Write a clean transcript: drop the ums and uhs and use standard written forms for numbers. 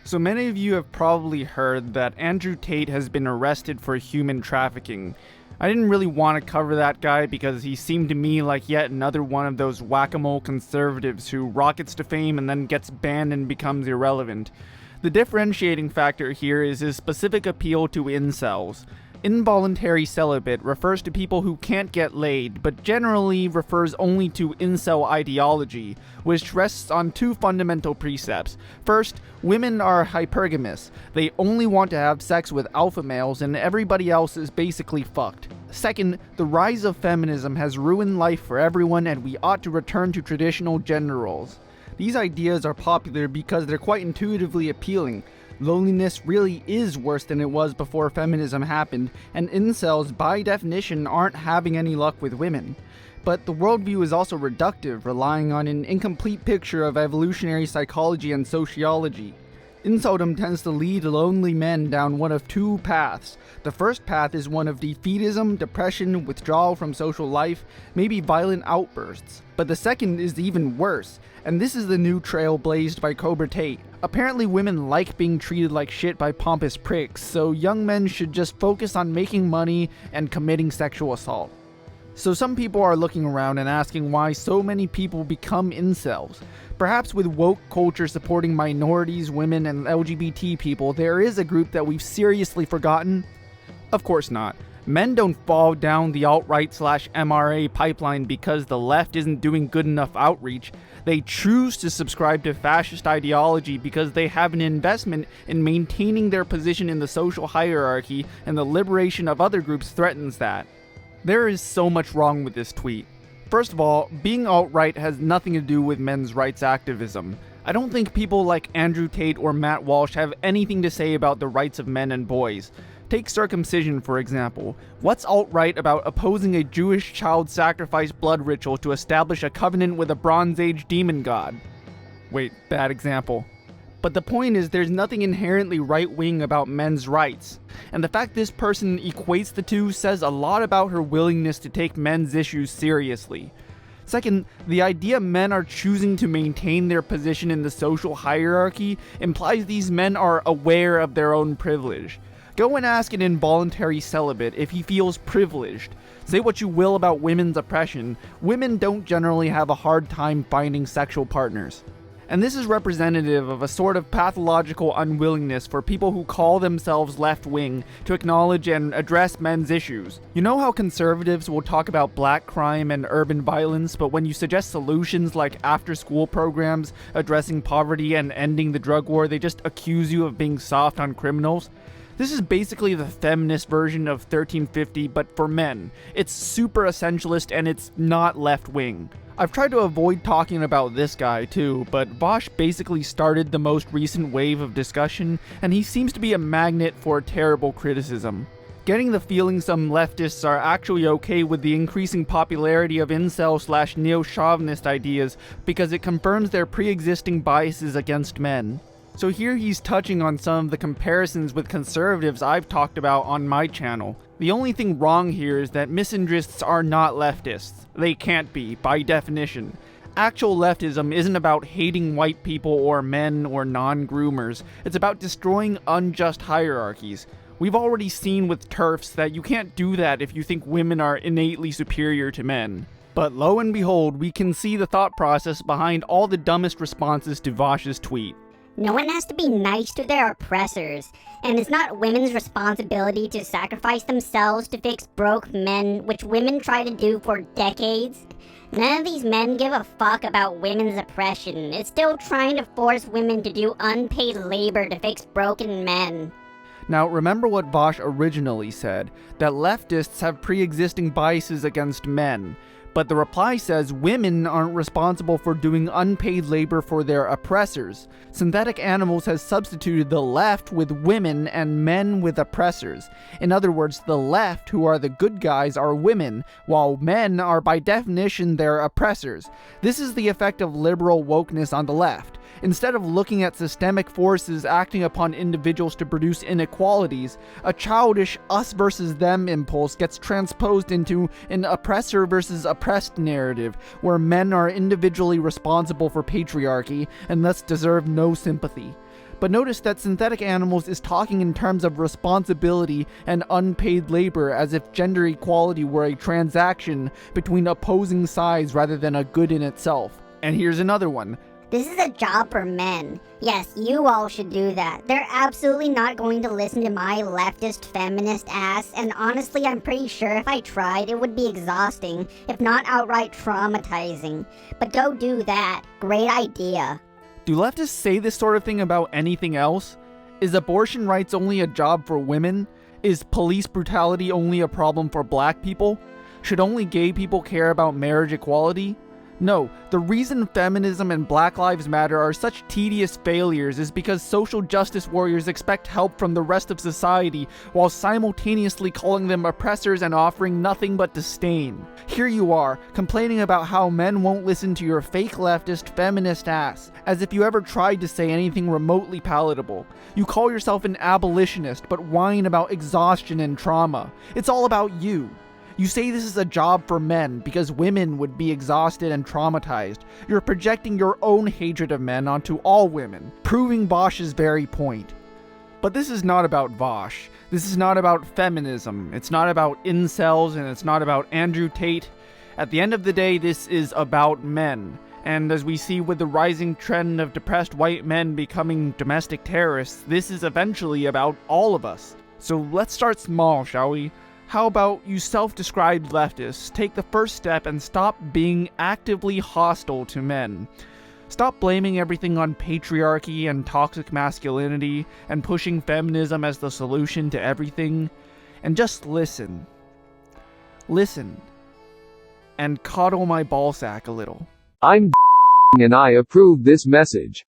So many of you have probably heard that Andrew Tate has been arrested for human trafficking. I didn't really want to cover that guy because he seemed to me like yet another one of those whack-a-mole conservatives who rockets to fame and then gets banned and becomes irrelevant. The differentiating factor here is his specific appeal to incels. Involuntary celibate refers to people who can't get laid, but generally refers only to incel ideology, which rests on two fundamental precepts. First, women are hypergamous. They only want to have sex with alpha males and everybody else is basically fucked. Second, the rise of feminism has ruined life for everyone and we ought to return to traditional gender roles. These ideas are popular because they're quite intuitively appealing. Loneliness really is worse than it was before feminism happened, and incels, by definition, aren't having any luck with women. But the worldview is also reductive, relying on an incomplete picture of evolutionary psychology and sociology. Inceldom tends to lead lonely men down one of two paths. The first path is one of defeatism, depression, withdrawal from social life, maybe violent outbursts. But the second is even worse, and this is the new trail blazed by Andrew Tate. Apparently women like being treated like shit by pompous pricks, so young men should just focus on making money and committing sexual assault. So some people are looking around and asking why so many people become incels. Perhaps with woke culture supporting minorities, women, and LGBT people, there is a group that we've seriously forgotten? Of course not. Men don't fall down the alt-right/MRA pipeline because the left isn't doing good enough outreach. They choose to subscribe to fascist ideology because they have an investment in maintaining their position in the social hierarchy, and the liberation of other groups threatens that. There is so much wrong with this tweet. First of all, being alt-right has nothing to do with men's rights activism. I don't think people like Andrew Tate or Matt Walsh have anything to say about the rights of men and boys. Take circumcision, for example. What's alt-right about opposing a Jewish child sacrifice blood ritual to establish a covenant with a Bronze Age demon god? Wait, bad example. But the point is, there's nothing inherently right-wing about men's rights. And the fact this person equates the two says a lot about her willingness to take men's issues seriously. Second, the idea men are choosing to maintain their position in the social hierarchy implies these men are aware of their own privilege. Go and ask an involuntary celibate if he feels privileged. Say what you will about women's oppression, women don't generally have a hard time finding sexual partners. And this is representative of a sort of pathological unwillingness for people who call themselves left-wing to acknowledge and address men's issues. You know how conservatives will talk about black crime and urban violence, but when you suggest solutions like after-school programs, addressing poverty, and ending the drug war, they just accuse you of being soft on criminals? This is basically the feminist version of 1350, but for men. It's super essentialist and it's not left-wing. I've tried to avoid talking about this guy too, but Vosh basically started the most recent wave of discussion, and he seems to be a magnet for terrible criticism. Getting the feeling some leftists are actually okay with the increasing popularity of incel/neo-chauvinist ideas because it confirms their pre-existing biases against men. So here he's touching on some of the comparisons with conservatives I've talked about on my channel. The only thing wrong here is that misandrists are not leftists. They can't be, by definition. Actual leftism isn't about hating white people or men or non-groomers. It's about destroying unjust hierarchies. We've already seen with TERFs that you can't do that if you think women are innately superior to men. But lo and behold, we can see the thought process behind all the dumbest responses to Vosh's tweet. No one has to be nice to their oppressors, and it's not women's responsibility to sacrifice themselves to fix broke men, which women try to do for decades. None of these men give a fuck about women's oppression. It's still trying to force women to do unpaid labor to fix broken men. Now, remember what Vosh originally said, that leftists have pre-existing biases against men. But the reply says women aren't responsible for doing unpaid labor for their oppressors. Synthetic Animals has substituted the left with women and men with oppressors. In other words, the left, who are the good guys, are women, while men are by definition their oppressors. This is the effect of liberal wokeness on the left. Instead of looking at systemic forces acting upon individuals to produce inequalities, a childish us versus them impulse gets transposed into an oppressor versus oppressed narrative, where men are individually responsible for patriarchy and thus deserve no sympathy. But notice that synthetic animals is talking in terms of responsibility and unpaid labor, as if gender equality were a transaction between opposing sides rather than a good in itself. And here's another one. This is a job for men. Yes, you all should do that. They're absolutely not going to listen to my leftist feminist ass, and honestly, I'm pretty sure if I tried, it would be exhausting, if not outright traumatizing. But go do that. Great idea. Do leftists say this sort of thing about anything else? Is abortion rights only a job for women? Is police brutality only a problem for black people? Should only gay people care about marriage equality? No, the reason feminism and Black Lives Matter are such tedious failures is because social justice warriors expect help from the rest of society while simultaneously calling them oppressors and offering nothing but disdain. Here you are, complaining about how men won't listen to your fake leftist feminist ass, as if you ever tried to say anything remotely palatable. You call yourself an abolitionist, but whine about exhaustion and trauma. It's all about you. You say this is a job for men because women would be exhausted and traumatized. You're projecting your own hatred of men onto all women, proving Bosch's very point. But this is not about Bosch. This is not about feminism. It's not about incels, and it's not about Andrew Tate. At the end of the day, this is about men. And as we see with the rising trend of depressed white men becoming domestic terrorists, this is eventually about all of us. So let's start small, shall we? How about you self-described leftists take the first step and stop being actively hostile to men? Stop blaming everything on patriarchy and toxic masculinity and pushing feminism as the solution to everything, and just listen. Listen. And coddle my ballsack a little. I'm and I approve this message.